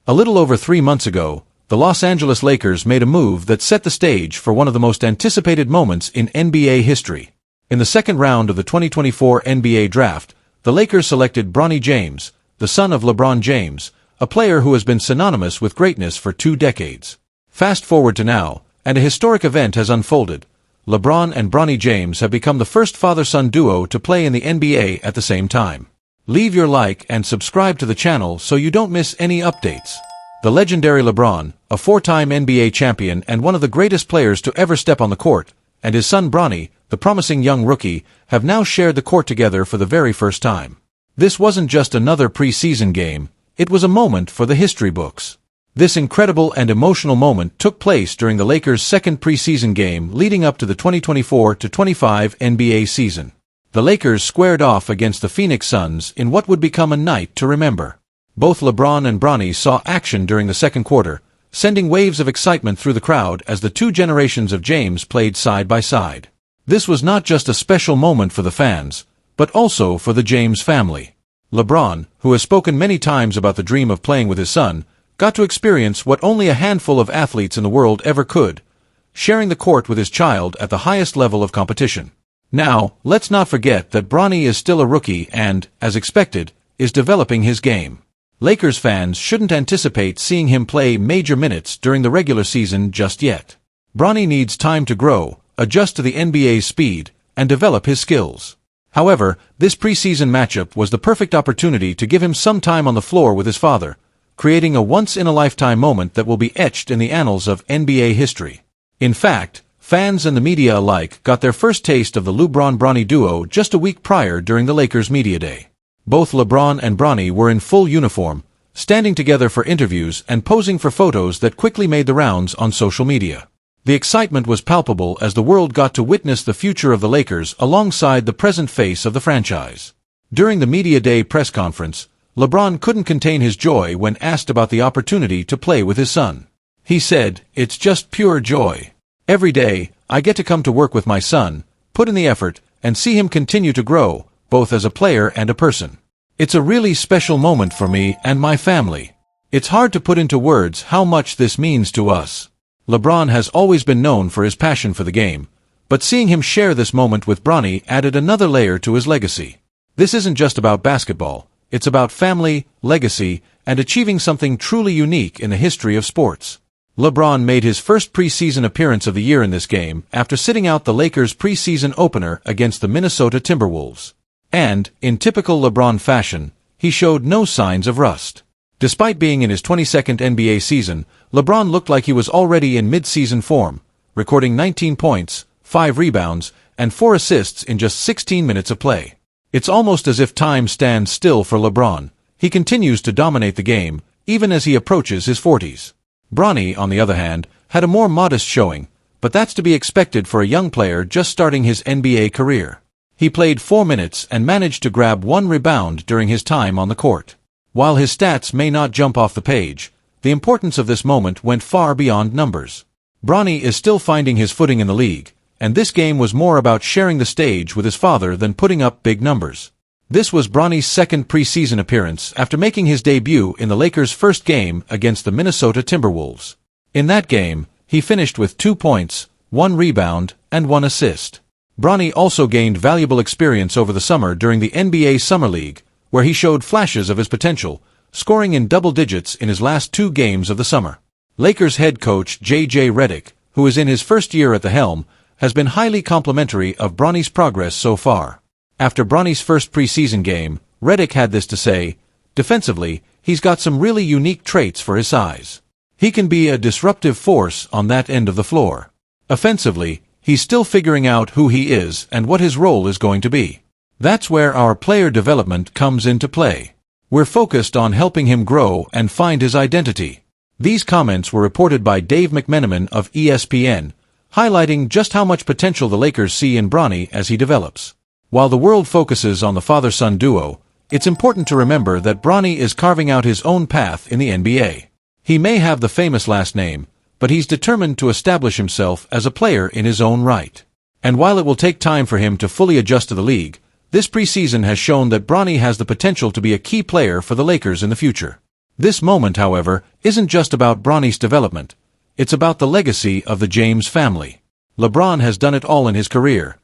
A little over 3 months ago, the Los Angeles Lakers made a move that set the stage for one of the most anticipated moments in NBA history. In the second round of the 2024 NBA Draft, the Lakers selected Bronny James, the son of LeBron James, a player who has been synonymous with greatness for 2 decades. Fast forward to now, and a historic event has unfolded. LeBron and Bronny James have become the first father-son duo to play in the NBA at the same time. Leave your like and subscribe to the channel so you don't miss any updates. The legendary LeBron, a 4-time NBA champion and one of the greatest players to ever step on the court, and his son Bronny, the promising young rookie, have now shared the court together for the very first time. This wasn't just another preseason game, it was a moment for the history books. This incredible and emotional moment took place during the Lakers' second preseason game leading up to the 2024-25 NBA season. The Lakers squared off against the Phoenix Suns in what would become a night to remember. Both LeBron and Bronny saw action during the second quarter, sending waves of excitement through the crowd as the two generations of James played side by side. This was not just a special moment for the fans, but also for the James family. LeBron, who has spoken many times about the dream of playing with his son, got to experience what only a handful of athletes in the world ever could, sharing the court with his child at the highest level of competition. Now, let's not forget that Bronny is still a rookie and, as expected, is developing his game. Lakers fans shouldn't anticipate seeing him play major minutes during the regular season just yet. Bronny needs time to grow, adjust to the NBA's speed, and develop his skills. However, this preseason matchup was the perfect opportunity to give him some time on the floor with his father, creating a once-in-a-lifetime moment that will be etched in the annals of NBA history. In fact, fans and the media alike got their first taste of the LeBron-Bronny duo just a week prior during the Lakers' media day. Both LeBron and Bronny were in full uniform, standing together for interviews and posing for photos that quickly made the rounds on social media. The excitement was palpable as the world got to witness the future of the Lakers alongside the present face of the franchise. During the media day press conference, LeBron couldn't contain his joy when asked about the opportunity to play with his son. He said, "It's just pure joy. Every day, I get to come to work with my son, put in the effort, and see him continue to grow, both as a player and a person. It's a really special moment for me and my family. It's hard to put into words how much this means to us." LeBron has always been known for his passion for the game, but seeing him share this moment with Bronny added another layer to his legacy. This isn't just about basketball. It's about family, legacy, and achieving something truly unique in the history of sports. LeBron made his first preseason appearance of the year in this game after sitting out the Lakers' preseason opener against the Minnesota Timberwolves. And, in typical LeBron fashion, he showed no signs of rust. Despite being in his 22nd NBA season, LeBron looked like he was already in mid-season form, recording 19 points, 5 rebounds, and 4 assists in just 16 minutes of play. It's almost as if time stands still for LeBron. He continues to dominate the game, even as he approaches his 40s. Bronny, on the other hand, had a more modest showing, but that's to be expected for a young player just starting his NBA career. He played 4 minutes and managed to grab 1 rebound during his time on the court. While his stats may not jump off the page, the importance of this moment went far beyond numbers. Bronny is still finding his footing in the league, and this game was more about sharing the stage with his father than putting up big numbers. This was Bronny's second preseason appearance after making his debut in the Lakers' first game against the Minnesota Timberwolves. In that game, he finished with 2 points, 1 rebound, and 1 assist. Bronny also gained valuable experience over the summer during the NBA Summer League, where he showed flashes of his potential, scoring in double digits in his last 2 games of the summer. Lakers head coach J.J. Redick, who is in his first year at the helm, has been highly complimentary of Bronny's progress so far. After Bronny's first preseason game, Reick had this to say, "Defensively, he's got some really unique traits for his size. He can be a disruptive force on that end of the floor. Offensively, he's still figuring out who he is and what his role is going to be. That's where our player development comes into play. We're focused on helping him grow and find his identity." These comments were reported by Dave McMenamin of ESPN, highlighting just how much potential the Lakers see in Bronny as he develops. While the world focuses on the father-son duo, it's important to remember that Bronny is carving out his own path in the NBA. He may have the famous last name, but he's determined to establish himself as a player in his own right. And while it will take time for him to fully adjust to the league, this preseason has shown that Bronny has the potential to be a key player for the Lakers in the future. This moment, however, isn't just about Bronny's development. It's about the legacy of the James family. LeBron has done it all in his career.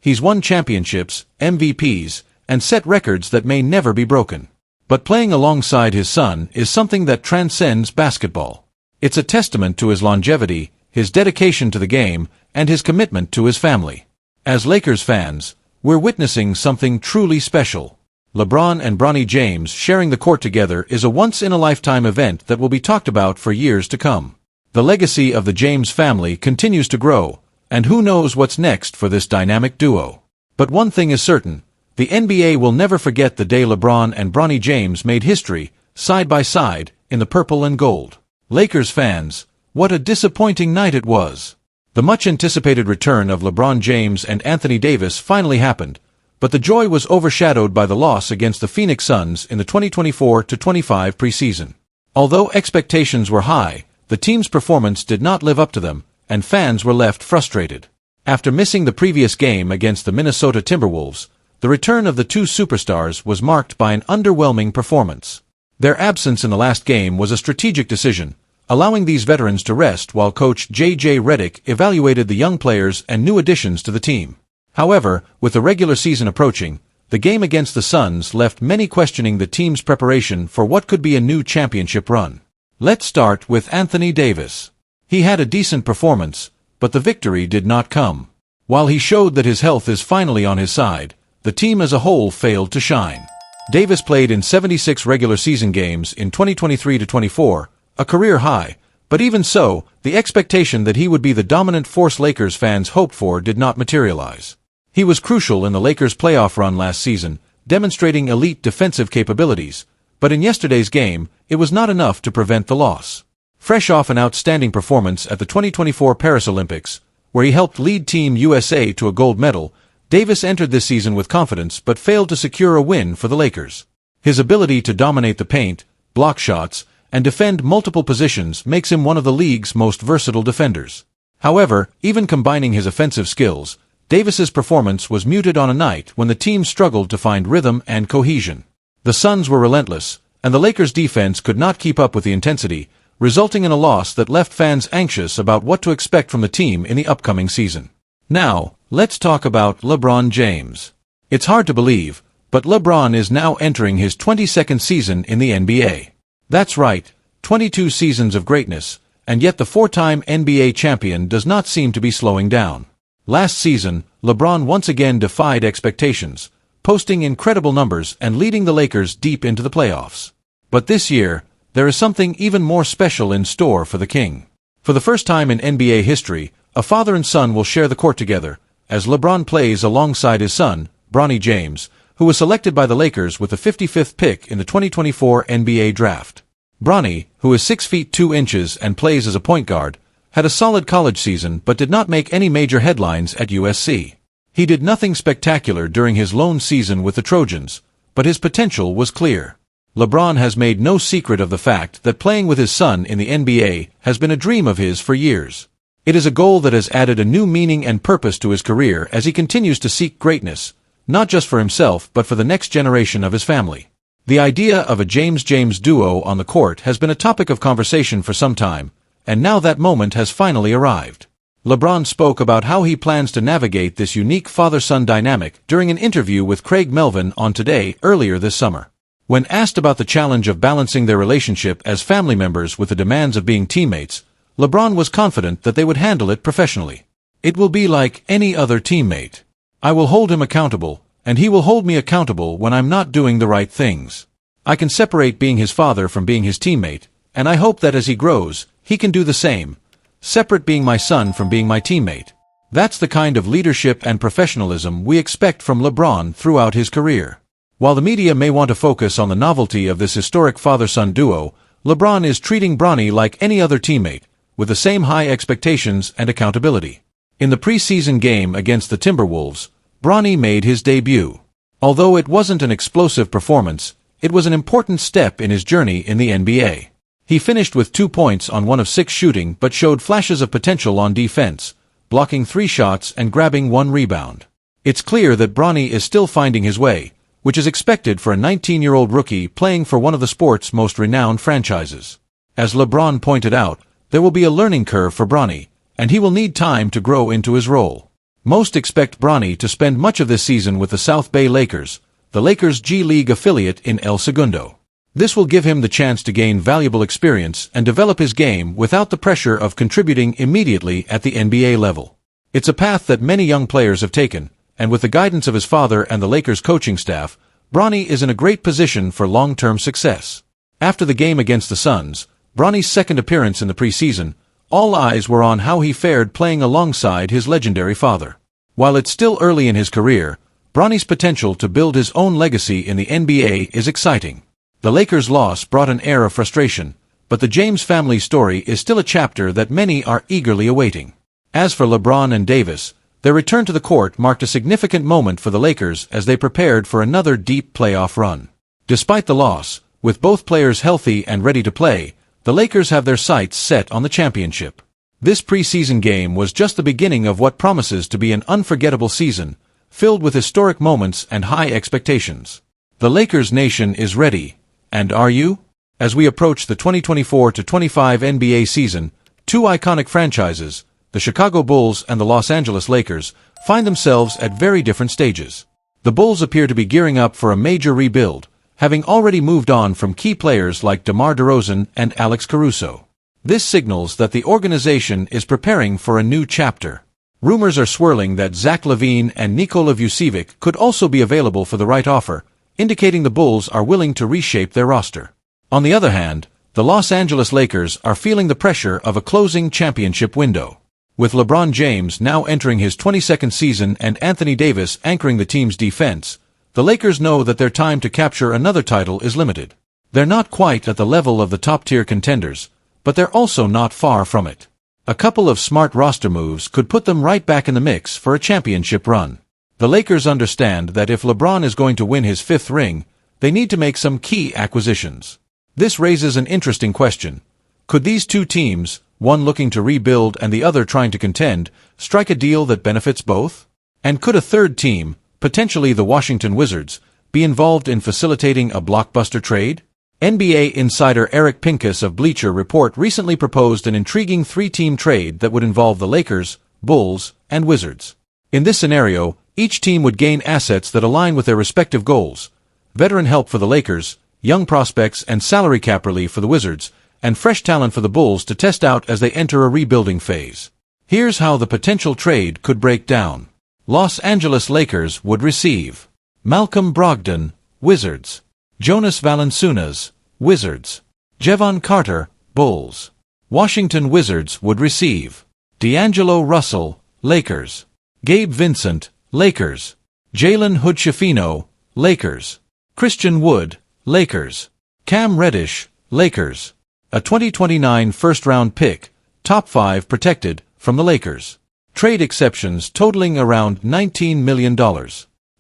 He's won championships, MVPs, and set records that may never be broken. But playing alongside his son is something that transcends basketball. It's a testament to his longevity, his dedication to the game, and his commitment to his family. As Lakers fans, we're witnessing something truly special. LeBron and Bronny James sharing the court together is a once-in-a-lifetime event that will be talked about for years to come. The legacy of the James family continues to grow, and who knows what's next for this dynamic duo. But one thing is certain, the NBA will never forget the day LeBron and Bronny James made history, side by side, in the purple and gold. Lakers fans, what a disappointing night it was. The much-anticipated return of LeBron James and Anthony Davis finally happened, but the joy was overshadowed by the loss against the Phoenix Suns in the 2024-25 preseason. Although expectations were high, the team's performance did not live up to them, and fans were left frustrated. After missing the previous game against the Minnesota Timberwolves, the return of the two superstars was marked by an underwhelming performance. Their absence in the last game was a strategic decision, allowing these veterans to rest while coach J.J. Redick evaluated the young players and new additions to the team. However, with the regular season approaching, the game against the Suns left many questioning the team's preparation for what could be a new championship run. Let's start with Anthony Davis. He had a decent performance, but the victory did not come. While he showed that his health is finally on his side, the team as a whole failed to shine. Davis played in 76 regular season games in 2023-24, a career high, but even so, the expectation that he would be the dominant force Lakers fans hoped for did not materialize. He was crucial in the Lakers' playoff run last season, demonstrating elite defensive capabilities, but in yesterday's game, it was not enough to prevent the loss. Fresh off an outstanding performance at the 2024 Paris Olympics, where he helped lead Team USA to a gold medal, Davis entered this season with confidence but failed to secure a win for the Lakers. His ability to dominate the paint, block shots, and defend multiple positions makes him one of the league's most versatile defenders. However, even combining his offensive skills, Davis's performance was muted on a night when the team struggled to find rhythm and cohesion. The Suns were relentless, and the Lakers' defense could not keep up with the intensity, resulting in a loss that left fans anxious about what to expect from the team in the upcoming season. Now, let's talk about LeBron James. It's hard to believe, but LeBron is now entering his 22nd season in the NBA. That's right, 22 seasons of greatness, and yet the four-time NBA champion does not seem to be slowing down. Last season, LeBron once again defied expectations, posting incredible numbers and leading the Lakers deep into the playoffs. But this year, there is something even more special in store for the King. For the first time in NBA history, a father and son will share the court together, as LeBron plays alongside his son, Bronny James, who was selected by the Lakers with the 55th pick in the 2024 NBA Draft. Bronny, who is 6 feet 2 inches and plays as a point guard, had a solid college season but did not make any major headlines at USC. He did nothing spectacular during his lone season with the Trojans, but his potential was clear. LeBron has made no secret of the fact that playing with his son in the NBA has been a dream of his for years. It is a goal that has added a new meaning and purpose to his career as he continues to seek greatness, not just for himself but for the next generation of his family. The idea of a James-James duo on the court has been a topic of conversation for some time, and now that moment has finally arrived. LeBron spoke about how he plans to navigate this unique father-son dynamic during an interview with Craig Melvin on Today earlier this summer. When asked about the challenge of balancing their relationship as family members with the demands of being teammates, LeBron was confident that they would handle it professionally. "It will be like any other teammate. I will hold him accountable, and he will hold me accountable when I'm not doing the right things. I can separate being his father from being his teammate, and I hope that as he grows, he can do the same, separate being my son from being my teammate." That's the kind of leadership and professionalism we expect from LeBron throughout his career. While the media may want to focus on the novelty of this historic father-son duo, LeBron is treating Bronny like any other teammate, with the same high expectations and accountability. In the preseason game against the Timberwolves, Bronny made his debut. Although it wasn't an explosive performance, it was an important step in his journey in the NBA. He finished with 2 points on 1 of 6 shooting but showed flashes of potential on defense, blocking 3 shots and grabbing 1 rebound. It's clear that Bronny is still finding his way, which is expected for a 19-year-old rookie playing for one of the sport's most renowned franchises. As LeBron pointed out, there will be a learning curve for Bronny, and he will need time to grow into his role. Most expect Bronny to spend much of this season with the South Bay Lakers, the Lakers' G League affiliate in El Segundo. This will give him the chance to gain valuable experience and develop his game without the pressure of contributing immediately at the NBA level. It's a path that many young players have taken, and with the guidance of his father and the Lakers coaching staff, Bronny is in a great position for long-term success. After the game against the Suns, Bronny's second appearance in the preseason, all eyes were on how he fared playing alongside his legendary father. While it's still early in his career, Bronny's potential to build his own legacy in the NBA is exciting. The Lakers' loss brought an air of frustration, but the James family story is still a chapter that many are eagerly awaiting. As for LeBron and Davis, their return to the court marked a significant moment for the Lakers as they prepared for another deep playoff run. Despite the loss, with both players healthy and ready to play, the Lakers have their sights set on the championship. This preseason game was just the beginning of what promises to be an unforgettable season, filled with historic moments and high expectations. The Lakers nation is ready. And are you? As we approach the 2024-25 NBA season, two iconic franchises, the Chicago Bulls and the Los Angeles Lakers, find themselves at very different stages. The Bulls appear to be gearing up for a major rebuild, having already moved on from key players like DeMar DeRozan and Alex Caruso. This signals that the organization is preparing for a new chapter. Rumors are swirling that Zach LaVine and Nikola Vucevic could also be available for the right offer, indicating the Bulls are willing to reshape their roster. On the other hand, the Los Angeles Lakers are feeling the pressure of a closing championship window. With LeBron James now entering his 22nd season and Anthony Davis anchoring the team's defense, the Lakers know that their time to capture another title is limited. They're not quite at the level of the top-tier contenders, but they're also not far from it. A couple of smart roster moves could put them right back in the mix for a championship run. The Lakers understand that if LeBron is going to win his fifth ring, they need to make some key acquisitions. This raises an interesting question. Could these two teams, one looking to rebuild and the other trying to contend, strike a deal that benefits both? And could a third team, potentially the Washington Wizards, be involved in facilitating a blockbuster trade? NBA insider Eric Pincus of Bleacher Report recently proposed an intriguing three-team trade that would involve the Lakers, Bulls, and Wizards. In this scenario, each team would gain assets that align with their respective goals: veteran help for the Lakers, young prospects and salary cap relief for the Wizards, and fresh talent for the Bulls to test out as they enter a rebuilding phase. Here's how the potential trade could break down. Los Angeles Lakers would receive Malcolm Brogdon, Wizards; Jonas Valanciunas, Wizards; Jevon Carter, Bulls. Washington Wizards would receive D'Angelo Russell, Lakers; Gabe Vincent, Lakers; Jalen Hood-Schifino, Lakers; Christian Wood, Lakers; Cam Reddish, Lakers. A 2029 first-round pick, top 5 protected, from the Lakers. Trade exceptions totaling around $19 million.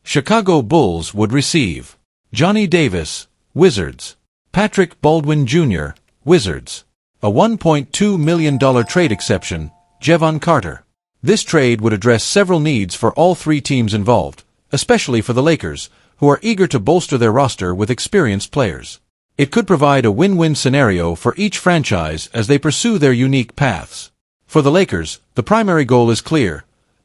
Chicago Bulls would receive Johnny Davis, Wizards; Patrick Baldwin Jr., Wizards. A $1.2 million trade exception, Jevon Carter. This trade would address several needs for all three teams involved, especially for the Lakers, who are eager to bolster their roster with experienced players. It could provide a win-win scenario for each franchise as they pursue their unique paths. For the Lakers, the primary goal is clear.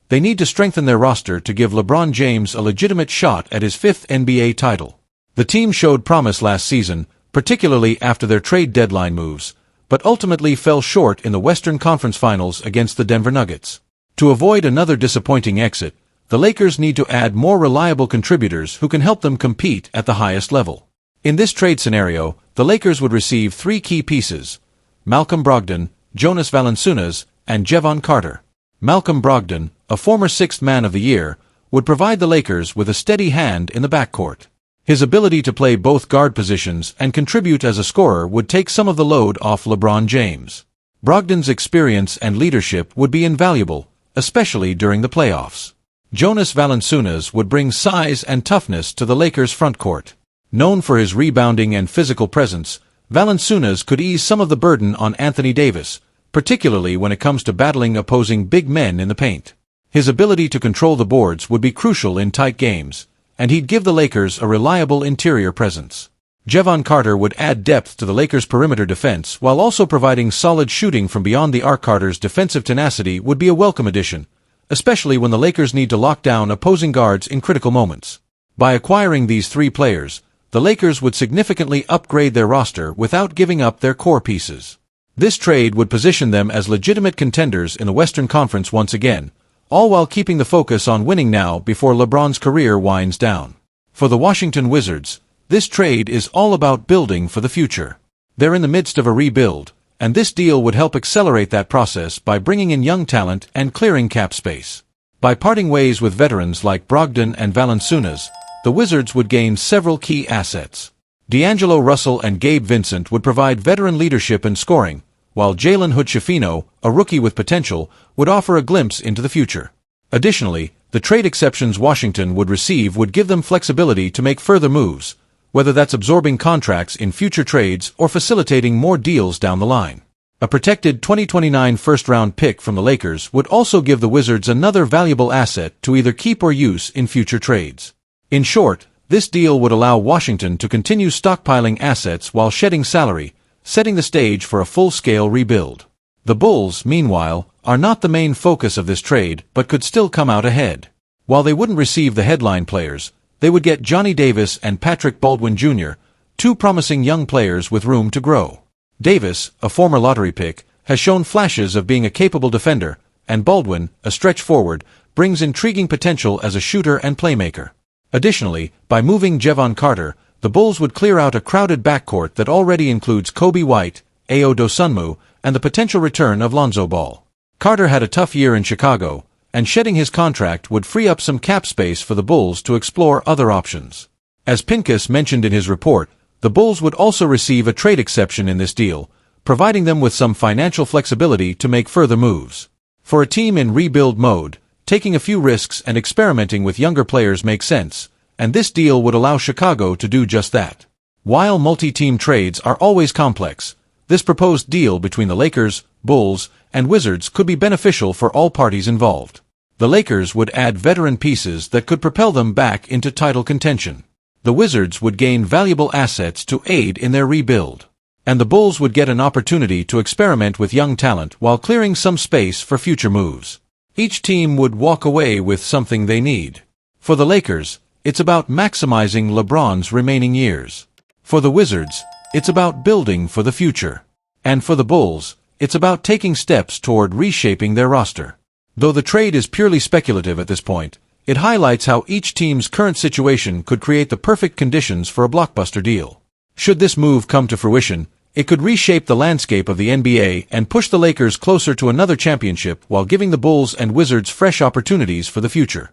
They need to strengthen their roster to give LeBron James a legitimate shot at his fifth NBA title. The team showed promise last season, particularly after their trade deadline moves, but ultimately fell short in the Western Conference Finals against the Denver Nuggets. To avoid another disappointing exit, the Lakers need to add more reliable contributors who can help them compete at the highest level. In this trade scenario, the Lakers would receive three key pieces: Malcolm Brogdon, Jonas Valanciunas, and Jevon Carter. Malcolm Brogdon, a former Sixth Man of the Year, would provide the Lakers with a steady hand in the backcourt. His ability to play both guard positions and contribute as a scorer would take some of the load off LeBron James. Brogdon's experience and leadership would be invaluable, especially during the playoffs. Jonas Valanciunas would bring size and toughness to the Lakers' frontcourt. Known for his rebounding and physical presence, Valanciunas could ease some of the burden on Anthony Davis, particularly when it comes to battling opposing big men in the paint. His ability to control the boards would be crucial in tight games, and he'd give the Lakers a reliable interior presence. Jevon Carter would add depth to the Lakers' perimeter defense while also providing solid shooting from beyond the arc. Carter's defensive tenacity would be a welcome addition, especially when the Lakers need to lock down opposing guards in critical moments. By acquiring these three players, the Lakers would significantly upgrade their roster without giving up their core pieces. This trade would position them as legitimate contenders in the Western Conference once again, all while keeping the focus on winning now before LeBron's career winds down. For the Washington Wizards, this trade is all about building for the future. They're in the midst of a rebuild, and this deal would help accelerate that process by bringing in young talent and clearing cap space. By parting ways with veterans like Brogdon and Valanciunas, the Wizards would gain several key assets. D'Angelo Russell and Gabe Vincent would provide veteran leadership and scoring, while Jalen Hood-Schifino, a rookie with potential, would offer a glimpse into the future. Additionally, the trade exceptions Washington would receive would give them flexibility to make further moves, whether that's absorbing contracts in future trades or facilitating more deals down the line. A protected 2029 first-round pick from the Lakers would also give the Wizards another valuable asset to either keep or use in future trades. In short, this deal would allow Washington to continue stockpiling assets while shedding salary, setting the stage for a full-scale rebuild. The Bulls, meanwhile, are not the main focus of this trade but could still come out ahead. While they wouldn't receive the headline players, they would get Johnny Davis and Patrick Baldwin Jr., two promising young players with room to grow. Davis, a former lottery pick, has shown flashes of being a capable defender, and Baldwin, a stretch forward, brings intriguing potential as a shooter and playmaker. Additionally, by moving Jevon Carter, the Bulls would clear out a crowded backcourt that already includes Kobe White, Ayo Dosunmu, and the potential return of Lonzo Ball. Carter had a tough year in Chicago, and shedding his contract would free up some cap space for the Bulls to explore other options. As Pincus mentioned in his report, the Bulls would also receive a trade exception in this deal, providing them with some financial flexibility to make further moves. For a team in rebuild mode, taking a few risks and experimenting with younger players makes sense, and this deal would allow Chicago to do just that. While multi-team trades are always complex, this proposed deal between the Lakers, Bulls, and Wizards could be beneficial for all parties involved. The Lakers would add veteran pieces that could propel them back into title contention. The Wizards would gain valuable assets to aid in their rebuild. And the Bulls would get an opportunity to experiment with young talent while clearing some space for future moves. Each team would walk away with something they need. For the Lakers, it's about maximizing LeBron's remaining years. For the Wizards, it's about building for the future. And for the Bulls, it's about taking steps toward reshaping their roster. Though the trade is purely speculative at this point, it highlights how each team's current situation could create the perfect conditions for a blockbuster deal. Should this move come to fruition, it could reshape the landscape of the NBA and push the Lakers closer to another championship while giving the Bulls and Wizards fresh opportunities for the future.